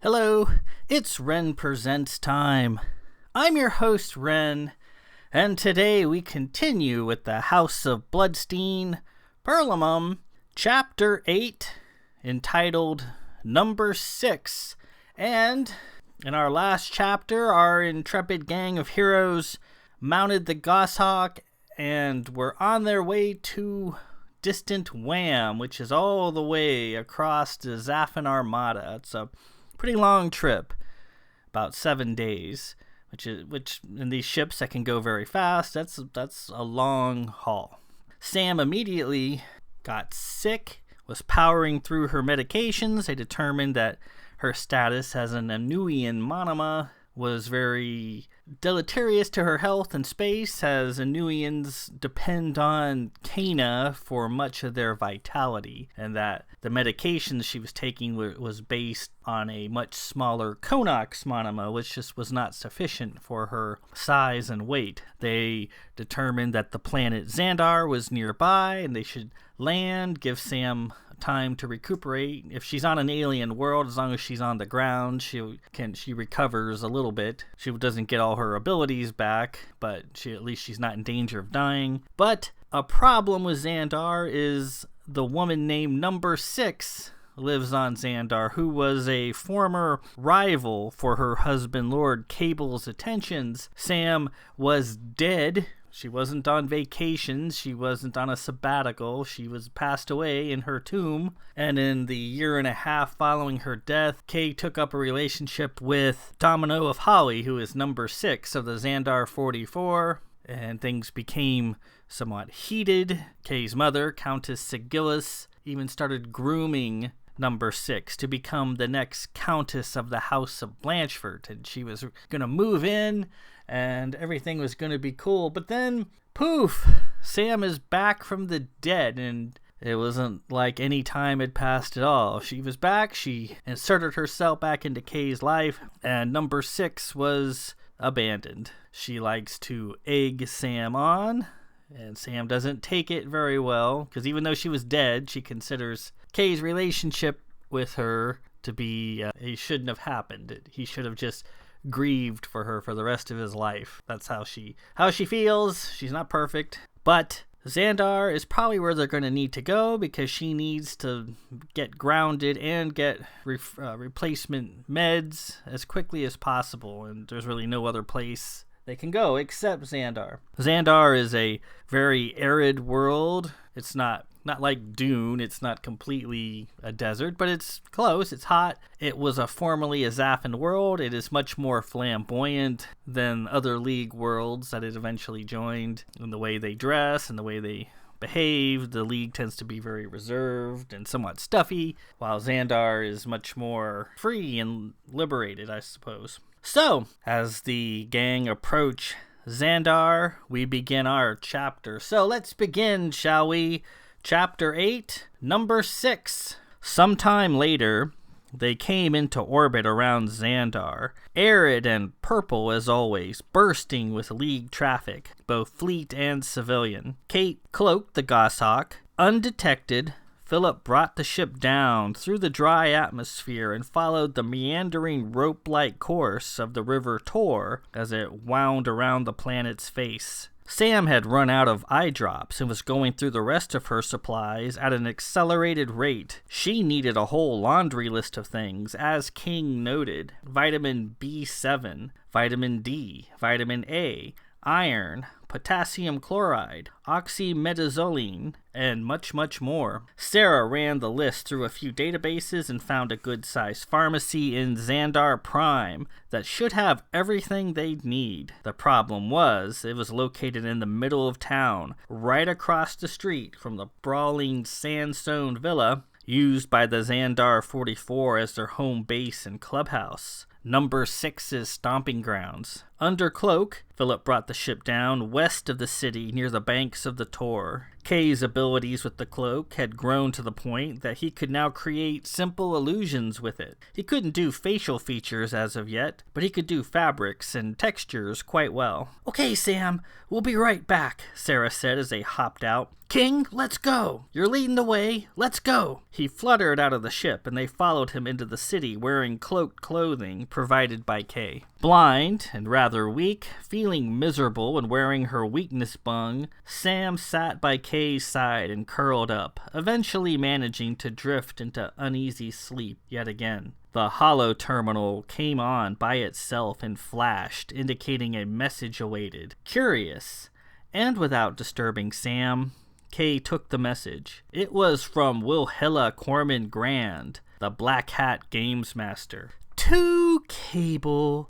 Hello, it's Ren Presents time. I'm your host, Ren, and today we continue with the House of Bloodstein, Perlamum, Chapter 8, entitled Number 6. And in our last chapter, our intrepid gang of heroes mounted the Goshawk and were on their way to distant Wham, which is all the way across the Zaffin Armada. It's a pretty long trip, about 7 days, which in these ships that can go very fast, that's a long haul. Sam immediately got sick, was powering through her medications. They determined that her status as an Anuian monoma was very deleterious to her health and space, as Anuians depend on Cana for much of their vitality, and that the medications she was taking was based on a much smaller Konox monoma, which just was not sufficient for her size and weight. They determined that the planet Xandarr was nearby, and they should land, give Sam time to recuperate. If she's on an alien world, as long as she's on the ground, she recovers a little bit. She doesn't get all her abilities back, but at least she's not in danger of dying. But a problem with Xandarr is the woman named Number 6 lives on Xandarr, who was a former rival for her husband Lord Cable's attentions. Sam was dead. She wasn't on vacation. She wasn't on a sabbatical. She was passed away in her tomb. And in the year and a half following her death, Kay took up a relationship with Domino of Holly, who is Number 6 of the Xandarr 44. And things became somewhat heated. Kay's mother, Countess Sigillus, even started grooming Number 6 to become the next Countess of the House of Blanchford. And she was going to move in, and everything was going to be cool. But then, poof, Sam is back from the dead, and it wasn't like any time had passed at all. She was back, she inserted herself back into Kay's life, and Number 6 was abandoned. She likes to egg Sam on, and Sam doesn't take it very well, because even though she was dead, she considers Kay's relationship with her to be, he shouldn't have happened. He should have just grieved for her for the rest of his life. That's how she feels. She's not perfect, but Xandarr is probably where they're going to need to go, because she needs to get grounded and get replacement meds as quickly as possible, and there's really no other place they can go except Xandarr. Xandarr is a very arid world. It's not like Dune. It's not completely a desert, but it's close. It's hot. It was formerly a Zaffin world. It is much more flamboyant than other League worlds that it eventually joined, in the way they dress and the way they behave. The League tends to be very reserved and somewhat stuffy, while Xandarr is much more free and liberated, I suppose. So, as the gang approach Xandarr, we begin our chapter. So let's begin, shall we? Chapter 8, Number 6. Sometime later, they came into orbit around Xandarr, arid and purple as always, bursting with League traffic, both fleet and civilian. Kate cloaked the Goshawk. Undetected, Philip brought the ship down through the dry atmosphere and followed the meandering rope-like course of the River Tor as it wound around the planet's face. Sam had run out of eye drops and was going through the rest of her supplies at an accelerated rate. She needed a whole laundry list of things, as King noted: vitamin B7, vitamin D, vitamin A, iron, potassium chloride, oxymetazoline, and much, much more. Sarah ran the list through a few databases and found a good-sized pharmacy in Xandarr Prime that should have everything they'd need. The problem was, it was located in the middle of town, right across the street from the brawling sandstone villa used by the Xandarr 44 as their home base and clubhouse. Number 6's stomping grounds. Under cloak, Philip brought the ship down west of the city near the banks of the Tor. Kay's abilities with the cloak had grown to the point that he could now create simple illusions with it. He couldn't do facial features as of yet, but he could do fabrics and textures quite well. "Okay, Sam, we'll be right back," Sarah said as they hopped out. "King, let's go. You're leading the way. Let's go." He fluttered out of the ship, and they followed him into the city wearing cloaked clothing provided by Kay. Blind and rather weak, feeling miserable and wearing her weakness bung, Sam sat by Kay's side and curled up, eventually managing to drift into uneasy sleep yet again. The holo terminal came on by itself and flashed, indicating a message awaited. Curious, and without disturbing Sam, Kay took the message. It was from Wilhella Cormand-Grande, the Black Hat Games Master. "To Cable,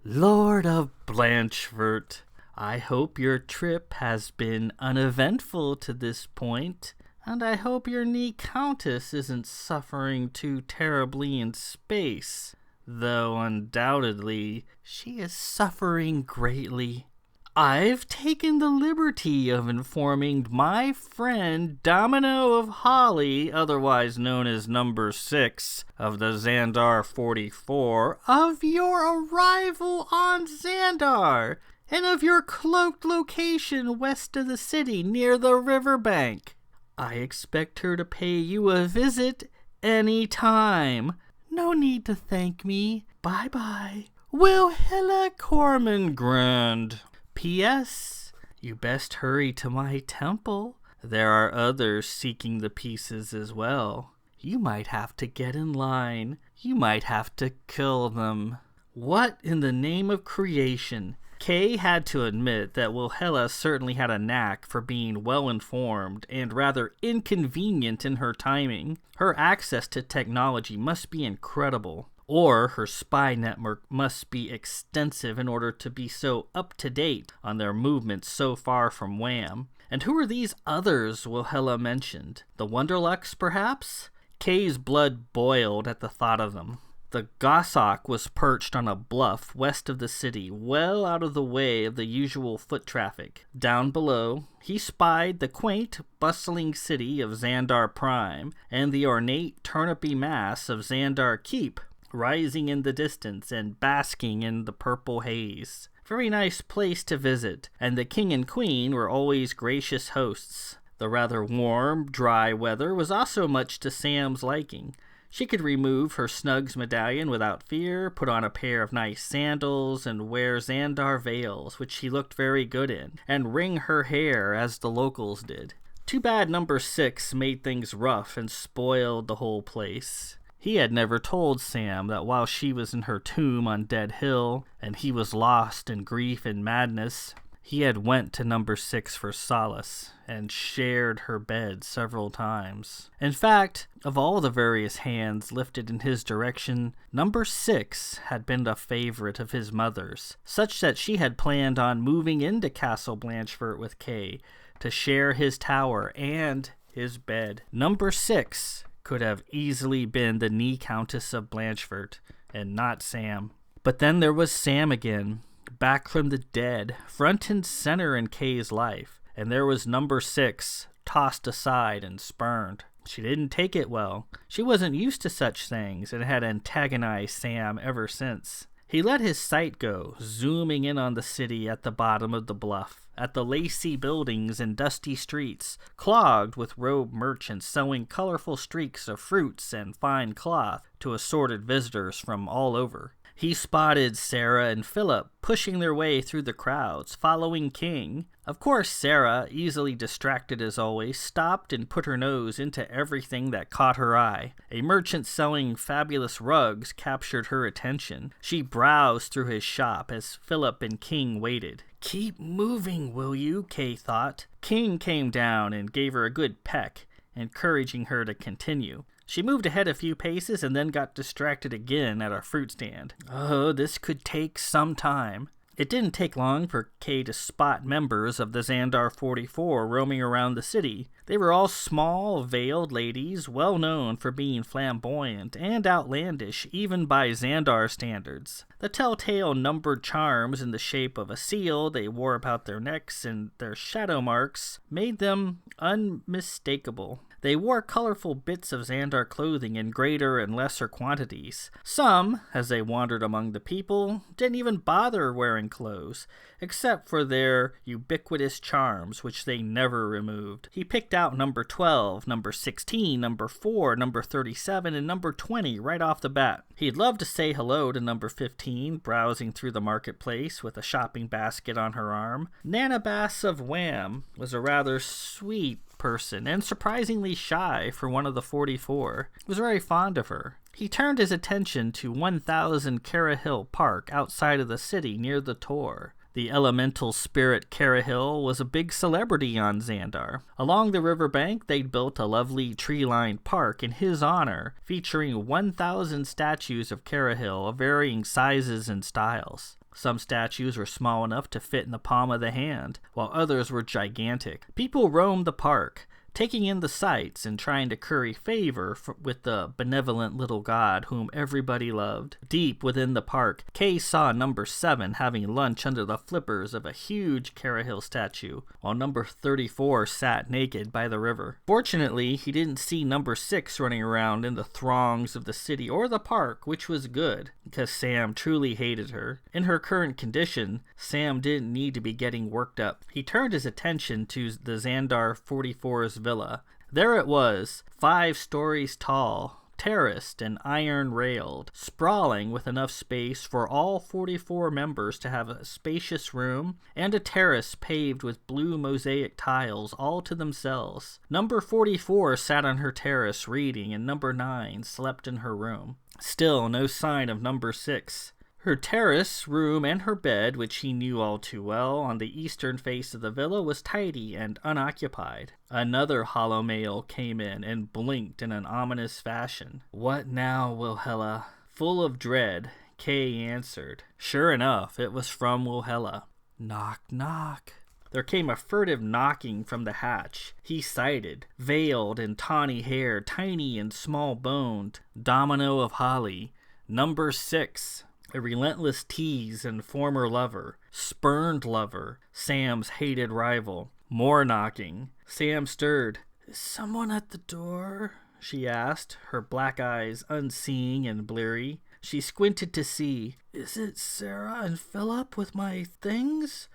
Lord of Blanchfort, I hope your trip has been uneventful to this point, and I hope your neat countess isn't suffering too terribly in space, though undoubtedly she is suffering greatly. I've taken the liberty of informing my friend Domino of Holly, otherwise known as Number 6 of the Xandarr 44, of your arrival on Xandarr, and of your cloaked location west of the city near the riverbank. I expect her to pay you a visit any time. No need to thank me. Bye-bye. Wilhella Cormand-Grande. P.S. You best hurry to my temple. There are others seeking the pieces as well. You might have to get in line. You might have to kill them." What in the name of creation? Kay had to admit that Wilhella certainly had a knack for being well-informed and rather inconvenient in her timing. Her access to technology must be incredible, or her spy network must be extensive in order to be so up-to-date on their movements so far from Wham. And who are these others Wilhella mentioned? The Wonderlucks, perhaps? Kay's blood boiled at the thought of them. The Goshawk was perched on a bluff west of the city, well out of the way of the usual foot traffic. Down below, he spied the quaint, bustling city of Xandarr Prime and the ornate, turnipy mass of Xandarr Keep, rising in the distance and basking in the purple haze. Very nice place to visit, and the king and queen were always gracious hosts. The rather warm, dry weather was also much to Sam's liking. She could remove her Snugs medallion without fear, put on a pair of nice sandals, and wear Xandarr veils, which she looked very good in, and wring her hair as the locals did. Too bad Number 6 made things rough and spoiled the whole place. He had never told Sam that while she was in her tomb on Dead Hill, and he was lost in grief and madness, he had went to Number 6 for solace, and shared her bed several times. In fact, of all the various hands lifted in his direction, Number 6 had been a favorite of his mother's, such that she had planned on moving into Castle Blanchfort with Kay to share his tower and his bed. Number 6 could have easily been the knee Countess of Blanchfort, and not Sam. But then there was Sam again, back from the dead, front and center in Kay's life, and there was Number 6, tossed aside and spurned. She didn't take it well. She wasn't used to such things and had antagonized Sam ever since. He let his sight go, zooming in on the city at the bottom of the bluff, at the lacy buildings and dusty streets, clogged with robed merchants selling colorful streaks of fruits and fine cloth to assorted visitors from all over. He spotted Sarah and Philip pushing their way through the crowds, following King. Of course, Sarah, easily distracted as always, stopped and put her nose into everything that caught her eye. A merchant selling fabulous rugs captured her attention. She browsed through his shop as Philip and King waited. "Keep moving, will you?" Kay thought. King came down and gave her a good peck, encouraging her to continue. She moved ahead a few paces and then got distracted again at a fruit stand. Oh, this could take some time. It didn't take long for Kay to spot members of the Xandarr 44 roaming around the city. They were all small, veiled ladies, well known for being flamboyant and outlandish, even by Xandarr standards. The telltale numbered charms in the shape of a seal they wore about their necks and their shadow marks made them unmistakable. They wore colorful bits of Xandarr clothing in greater and lesser quantities. Some, as they wandered among the people, didn't even bother wearing clothes, except for their ubiquitous charms, which they never removed. He picked out number 12, number 16, number 4, number 37, and number 20 right off the bat. He'd love to say hello to number 15, browsing through the marketplace with a shopping basket on her arm. Nana Bass of Wham was a rather sweet person and surprisingly shy for one of the 44. Was very fond of her. He turned his attention to 1000 Carahill Park outside of the city near the Tor. The elemental spirit Carahill was a big celebrity on Xandarr. Along the riverbank, they'd built a lovely tree-lined park in his honor, featuring 1000 statues of Carahill of varying sizes and styles. Some statues were small enough to fit in the palm of the hand, while others were gigantic. People roamed the park, taking in the sights and trying to curry favor with the benevolent little god whom everybody loved. Deep within the park, Kay saw number 7 having lunch under the flippers of a huge Carahill statue, while number 34 sat naked by the river. Fortunately, he didn't see number 6 running around in the throngs of the city or the park, which was good, because Sam truly hated her. In her current condition, Sam didn't need to be getting worked up. He turned his attention to the Xandarr 44's villa. There it was, 5 stories tall, terraced and iron-railed, sprawling with enough space for all 44 members to have a spacious room and a terrace paved with blue mosaic tiles all to themselves. Number 44 sat on her terrace reading, and number 9 slept in her room. Still no sign of number 6. Her terrace, room, and her bed, which he knew all too well, on the eastern face of the villa, was tidy and unoccupied. Another hollow male came in and blinked in an ominous fashion. "What now, Wilhella?" Full of dread, Kay answered. Sure enough, it was from Wilhella. "Knock, knock." There came a furtive knocking from the hatch. He sighted, veiled and tawny haired, tiny and small-boned, domino of holly, number 6. A relentless tease and former lover, spurned lover, Sam's hated rival. More knocking. Sam stirred. "Is someone at the door?" she asked, her black eyes unseeing and bleary. She squinted to see. "Is it Sarah and Philip with my things?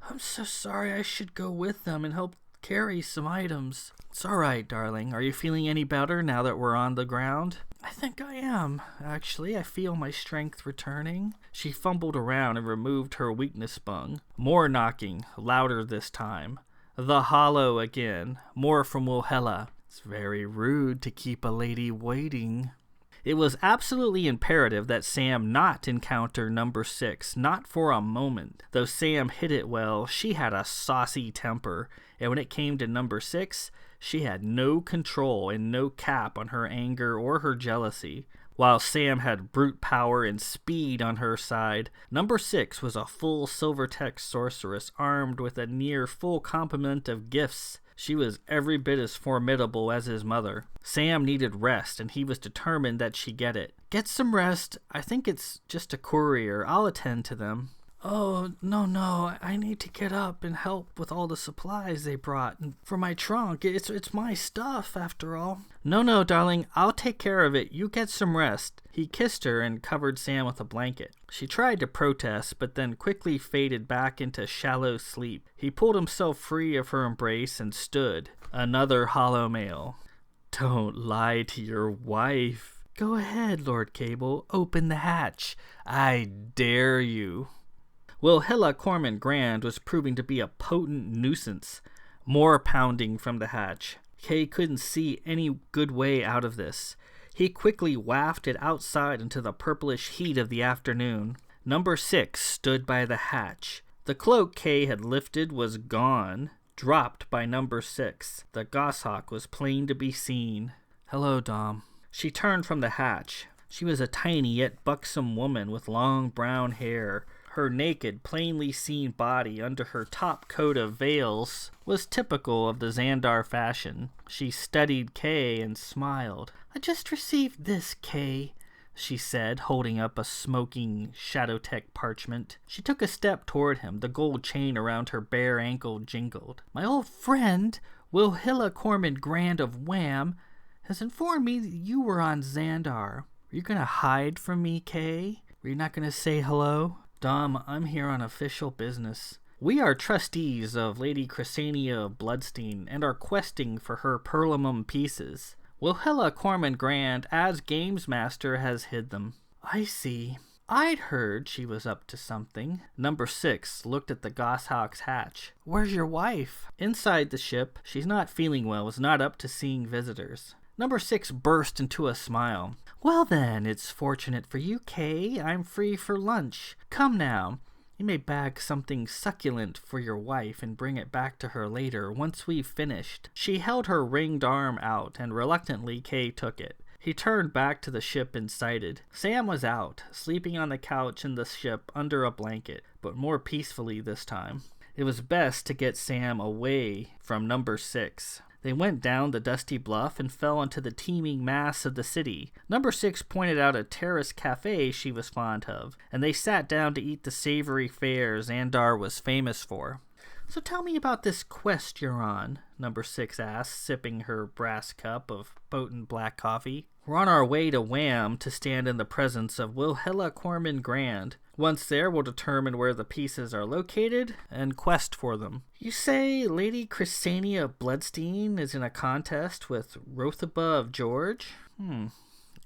I'm so sorry. I should go with them and help carry some items." "It's all right, darling. Are you feeling any better now that we're on the ground?" "I think I am, actually. I feel my strength returning." She fumbled around and removed her weakness bung. More knocking, louder this time. The hollow again, more from Wilhella. "It's very rude to keep a lady waiting." It was absolutely imperative that Sam not encounter number 6, not for a moment. Though Sam hid it well, she had a saucy temper, and when it came to number 6, she had no control and no cap on her anger or her jealousy. While Sam had brute power and speed on her side, number 6 was a full Silvertech sorceress armed with a near full complement of gifts. She was every bit as formidable as his mother. Sam needed rest, and he was determined that she get it. "Get some rest. I think it's just a courier. I'll attend to them." "Oh, no, I need to get up and help with all the supplies they brought. And for my trunk, it's my stuff, after all." No, darling, I'll take care of it. You get some rest." He kissed her and covered Sam with a blanket. She tried to protest, but then quickly faded back into shallow sleep. He pulled himself free of her embrace and stood. Another hollow male. "Don't lie to your wife." "Go ahead, Lord Cable. Open the hatch. I dare you." Wilhella Cormand-Grande was proving to be a potent nuisance. More pounding from the hatch. Kay couldn't see any good way out of this. He quickly wafted outside into the purplish heat of the afternoon. Number 6 stood by the hatch. The cloak Kay had lifted was gone, dropped by number 6. The goshawk was plain to be seen. "Hello, Dom." She turned from the hatch. She was a tiny yet buxom woman with long brown hair. Her naked, plainly seen body under her top coat of veils was typical of the Xandarr fashion. She studied Kay and smiled. "I just received this, Kay," she said, holding up a smoking Shadowtech parchment. She took a step toward him. The gold chain around her bare ankle jingled. "My old friend, Wilhella Cormand-Grande of Wham, has informed me that you were on Xandarr. Were you going to hide from me, Kay? Were you not going to say hello?" "Dom, I'm here on official business. We are trustees of Lady Cressania of Bloodstein and are questing for her perlamum pieces. Wilhella Cormand-Grande, as games master, has hid them." "I see. I'd heard she was up to something." Number 6 looked at the Goshawk's hatch. "Where's your wife?" "Inside the ship. She's not feeling well, is not up to seeing visitors." Number 6 burst into a smile. "Well then, it's fortunate for you, Kay. I'm free for lunch. Come now. You may bag something succulent for your wife and bring it back to her later, once we've finished." She held her ringed arm out, and reluctantly Kay took it. He turned back to the ship and sighted. Sam was out, sleeping on the couch in the ship under a blanket, but more peacefully this time. It was best to get Sam away from Number 6. They went down the dusty bluff and fell into the teeming mass of the city. Number 6 pointed out a terrace cafe she was fond of, and they sat down to eat the savory fare Xandarr was famous for. "So tell me about this quest you're on," Number 6 asked, sipping her brass cup of potent black coffee. "We're on our way to Wham to stand in the presence of Wilhella Cormand-Grande. Once there, we'll determine where the pieces are located and quest for them." "You say Lady Cressania of Bloodstein is in a contest with Rothaba of George?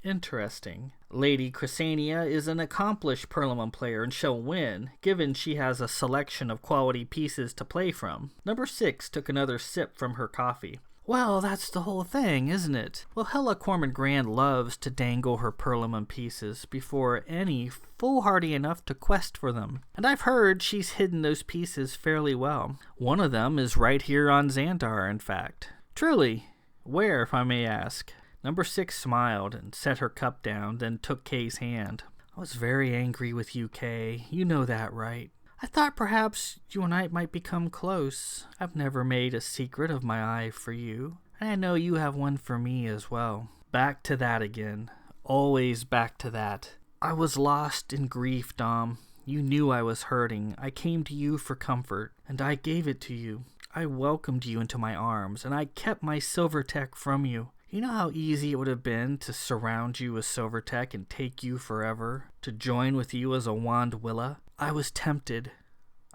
Interesting. Lady Cressania is an accomplished perlamum player and shall win, given she has a selection of quality pieces to play from." Number 6 took another sip from her coffee. "Well, that's the whole thing, isn't it? Wilhella Cormand-Grande loves to dangle her perlamum pieces before any foolhardy enough to quest for them. And I've heard she's hidden those pieces fairly well. One of them is right here on Xandarr, in fact." "Truly? Where, if I may ask?" Number 6 smiled and set her cup down, then took Kay's hand. "I was very angry with you, Kay. You know that, right? I thought perhaps you and I might become close. I've never made a secret of my eye for you, and I know you have one for me as well." Back to that again. Always back to that. "I was lost in grief, Dom. You knew I was hurting. I came to you for comfort, and I gave it to you. I welcomed you into my arms, and I kept my Silvertech from you. You know how easy it would have been to surround you with Silvertech and take you forever, to join with you as a wand Willa? I was tempted.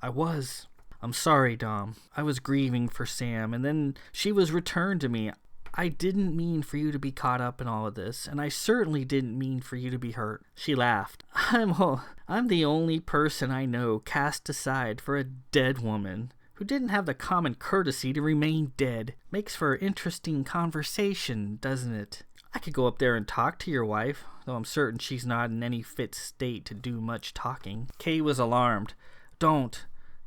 I was. I'm sorry, Dom. I was grieving for Sam, and then she was returned to me. I didn't mean for you to be caught up in all of this, and I certainly didn't mean for you to be hurt." She laughed. I'm the only person I know cast aside for a dead woman who didn't have the common courtesy to remain dead. Makes for interesting conversation, doesn't it? I could go up there and talk to your wife, though I'm certain she's not in any fit state to do much talking. Kay was alarmed. "Don't.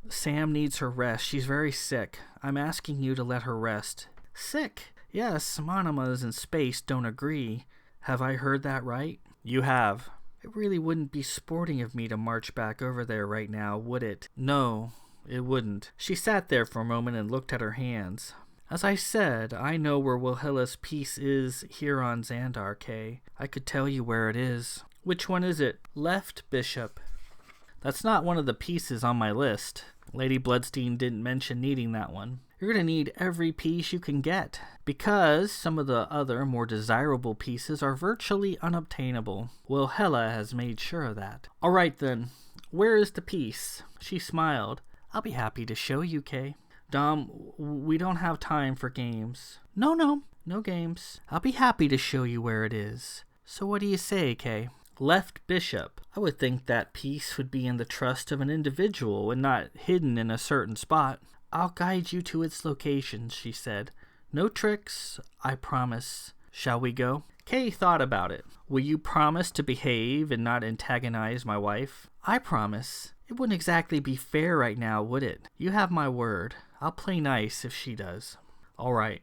Sam needs her rest. She's very sick. I'm asking you to let her rest." "Sick? Yes, monomas in space don't agree. Have I heard that right?" "You have." "It really wouldn't be sporting of me to march back over there right now, would it?" "No, it wouldn't." She sat there for a moment and looked at her hands. "As I said, I know where Wilhella's piece is here on Xandarr, Kay. I could tell you where it is." "Which one is it?" "Left, Bishop." "That's not one of the pieces on my list. Lady Bloodstein didn't mention needing that one. You're going to need every piece you can get, because some of the other, more desirable pieces are virtually unobtainable. Wilhella has made sure of that." "All right, then. Where is the piece?" She smiled. "I'll be happy to show you, Kay." "Dom, we don't have time for games." No games. I'll be happy to show you where it is. So what do you say, Kay?" "Left, Bishop. I would think that piece would be in the trust of an individual and not hidden in a certain spot." "I'll guide you to its location," she said. "No tricks, I promise. Shall we go?" Kay thought about it. "Will you promise to behave and not antagonize my wife?" "I promise. It wouldn't exactly be fair right now, would it? You have my word. I'll play nice if she does." "All right.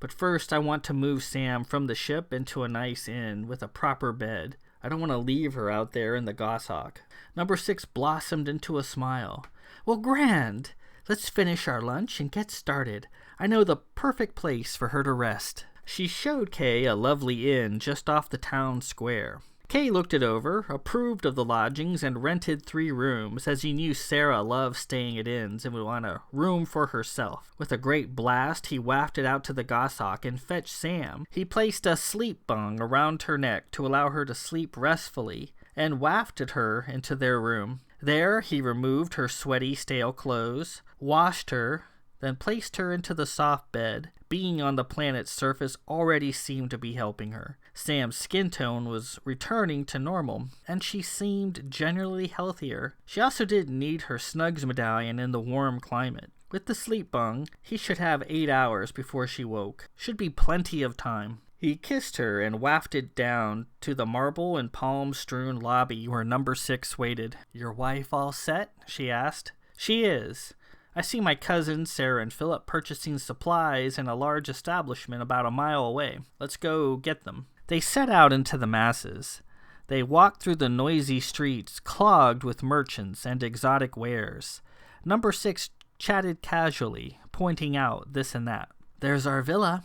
But first I want to move Sam from the ship into a nice inn with a proper bed. I don't want to leave her out there in the goshawk. Number 6 blossomed into a smile. Well, grand. Let's finish our lunch and get started. I know the perfect place for her to rest. She showed Kay a lovely inn just off the town square. Kay looked it over, approved of the lodgings, and rented 3 rooms, as he knew Sarah loved staying at inns and would want a room for herself. With a great blast, he wafted out to the goshawk and fetched Sam. He placed a sleep bung around her neck to allow her to sleep restfully, and wafted her into their room. There he removed her sweaty, stale clothes, washed her, then placed her into the soft bed. Being on the planet's surface already seemed to be helping her. Sam's skin tone was returning to normal, and she seemed generally healthier. She also didn't need her Snugs medallion in the warm climate. With the sleep bung, he should have 8 hours before she woke. Should be plenty of time. He kissed her and wafted down to the marble and palm-strewn lobby where number 6 waited. "Your wife all set?" she asked. "She is. I see my cousins, Sarah and Philip, purchasing supplies in a large establishment about a mile away. Let's go get them." They set out into the masses. They walked through the noisy streets, clogged with merchants and exotic wares. Number 6 chatted casually, pointing out this and that. "There's our villa."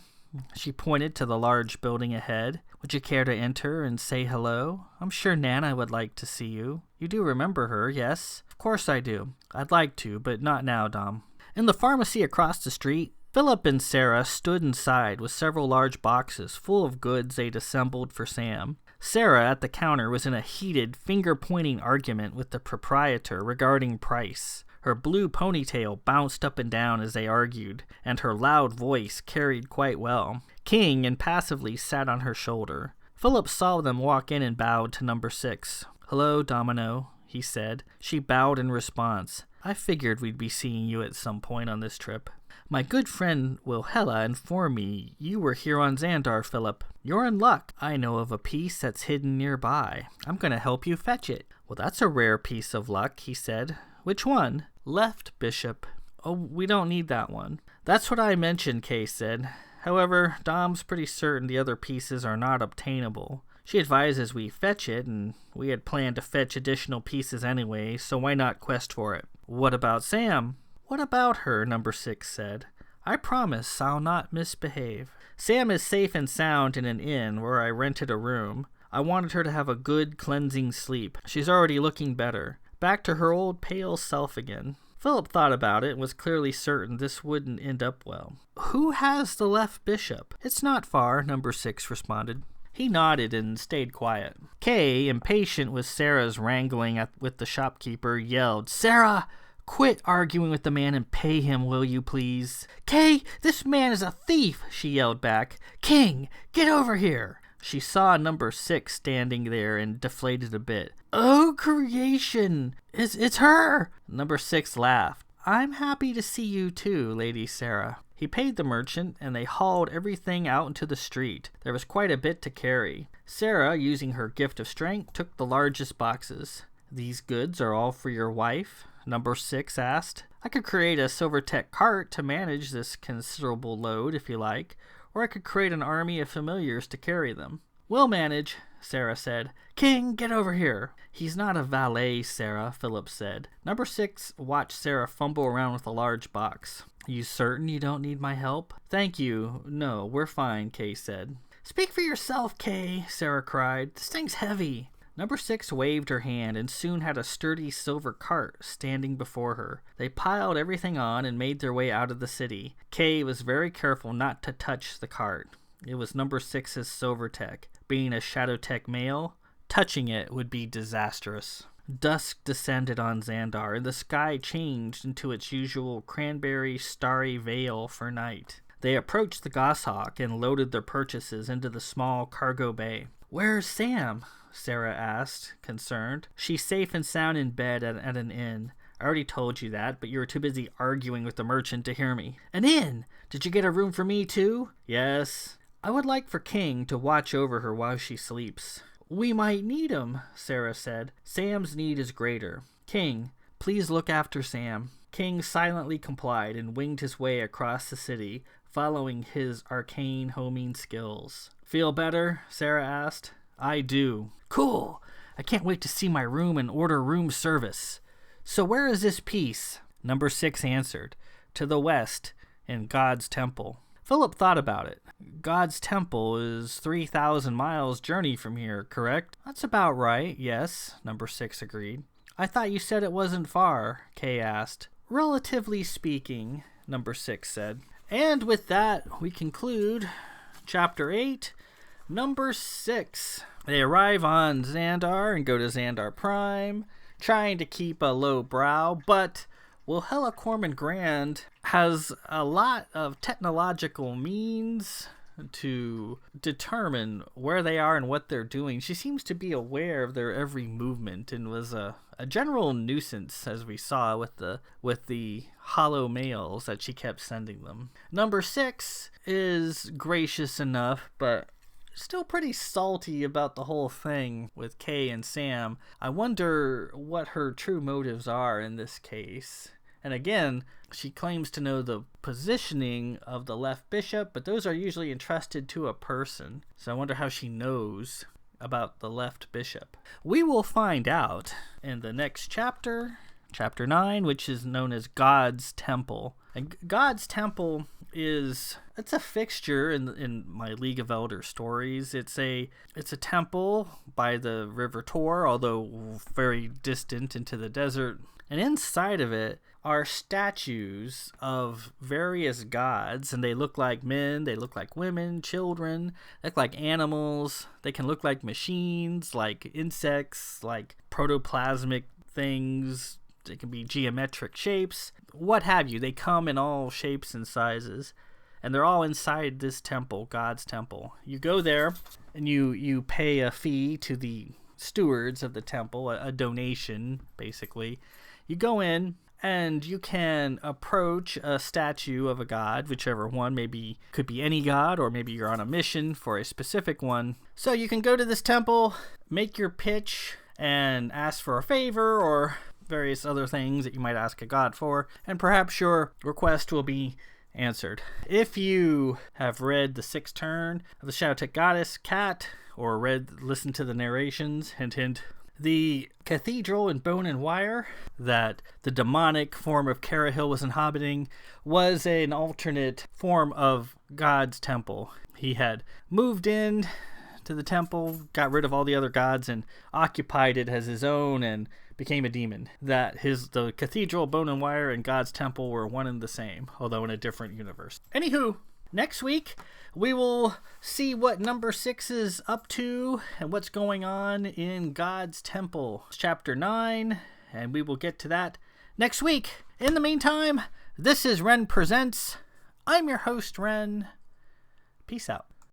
She pointed to the large building ahead. "Would you care to enter and say hello? I'm sure Nana would like to see you. You do remember her, yes?" "Of course I do. I'd like to, but not now, Dom." In the pharmacy across the street, Philip and Sarah stood inside with several large boxes full of goods they'd assembled for Sam. Sarah, at the counter, was in a heated, finger-pointing argument with the proprietor regarding price. Her blue ponytail bounced up and down as they argued, and her loud voice carried quite well. King impassively sat on her shoulder. Philip saw them walk in and bowed to number 6. "Hello, Domino," he said. She bowed in response. "I figured we'd be seeing you at some point on this trip." "My good friend Wilhella informed me you were here on Xandarr, Philip. You're in luck. I know of a piece that's hidden nearby. I'm going to help you fetch it." "Well, that's a rare piece of luck," he said. "Which one?" "Left, Bishop." "Oh, we don't need that one." "That's what I mentioned," Kay said. "However, Dom's pretty certain the other pieces are not obtainable. She advises we fetch it, and we had planned to fetch additional pieces anyway, so why not quest for it?" "What about Sam?" "What about her?" number 6 said. "I promise I'll not misbehave. Sam is safe and sound in an inn where I rented a room. I wanted her to have a good, cleansing sleep. She's already looking better. Back to her old pale self again." Philip thought about it and was clearly certain this wouldn't end up well. "Who has the left bishop?" "It's not far," number 6 responded. He nodded and stayed quiet. Kay, impatient with Sarah's wrangling with the shopkeeper, yelled, "Sarah, quit arguing with the man and pay him, will you please?" "Kay, this man is a thief," she yelled back. "King, get over here." She saw number 6 standing there and deflated a bit. "Oh, creation! It's her!" Number 6 laughed. "I'm happy to see you too, Lady Sarah." He paid the merchant, and they hauled everything out into the street. There was quite a bit to carry. Sarah, using her gift of strength, took the largest boxes. "These goods are all for your wife?" number 6 asked. "I could create a Silvertech cart to manage this considerable load if you like, or I could create an army of familiars to carry them." "We'll manage," Sarah said. "King, get over here." "He's not a valet, Sarah," Philip said. Number 6 watched Sarah fumble around with a large box. "You certain you don't need my help?" "Thank you. No, we're fine," Kay said. "Speak for yourself, Kay," Sarah cried. "This thing's heavy." Number 6 waved her hand and soon had a sturdy silver cart standing before her. They piled everything on and made their way out of the city. Kay was very careful not to touch the cart. It was number 6's Silvertech. Being a Shadowtech male, touching it would be disastrous. Dusk descended on Xandarr, and the sky changed into its usual cranberry starry veil for night. They approached the goshawk and loaded their purchases into the small cargo bay. "Where's Sam?" Sarah asked, concerned. "She's safe and sound in bed at an inn. I already told you that, but you were too busy arguing with the merchant to hear me." "An inn? Did you get a room for me, too?" "Yes. I would like for King to watch over her while she sleeps." "We might need him," Sarah said. "Sam's need is greater. King, please look after Sam." King silently complied and winged his way across the city, following his arcane homing skills. "Feel better?" Sarah asked. I do. Cool. I can't wait to see my room and order room service. So where is this piece? Number 6 answered. To the west, in God's temple. Philip thought about it. God's temple is 3,000 miles journey from here, correct? That's about right, yes, number 6 agreed. I thought you said it wasn't far, Kay asked. Relatively speaking, number 6 said. And with that, we conclude Chapter 8, Number 6. They arrive on Xandarr and go to Xandarr Prime, trying to keep a low brow, but Wilhella Cormand-Grande has a lot of technological means to determine where they are and what they're doing. She seems to be aware of their every movement and was a general nuisance, as we saw with the hollow mails that she kept sending them. Number 6 is gracious enough, but still pretty salty about the whole thing with Kay and Sam. I wonder what her true motives are in this case. And again, she claims to know the positioning of the left bishop, but those are usually entrusted to a person. So I wonder how she knows about the left bishop. We will find out in the next chapter, Chapter 9, which is known as God's Temple. And God's Temple it's a fixture in my League of Elder stories. It's a temple by the River Tor, although very distant into the desert. And inside of it are statues of various gods, and they look like men, they look like women, children, they look like animals, they can look like machines, like insects, like protoplasmic things, they can be geometric shapes, what have you. They come in all shapes and sizes, and they're all inside this temple, God's temple. You go there, and you pay a fee to the stewards of the temple, a donation, basically. You go in, and you can approach a statue of a god, whichever one. Maybe could be any god, or maybe you're on a mission for a specific one. So you can go to this temple, make your pitch, and ask for a favor, or various other things that you might ask a god for, and perhaps your request will be answered. If you have read The Sixth Turn of the Shadowtech Goddess, Cat, or listened to the narrations, hint hint, the cathedral in Bone and Wire that the demonic form of Carahil was inhabiting was an alternate form of God's temple. He had moved in to the temple, got rid of all the other gods, and occupied it as his own, and became a demon. The cathedral, Bone and Wire, and God's temple were one and the same, although in a different universe. Anywho, next week we will see what number 6 is up to and what's going on in God's temple. Chapter 9, and we will get to that next week. In the meantime, this is Ren Presents. I'm your host, Ren. Peace out.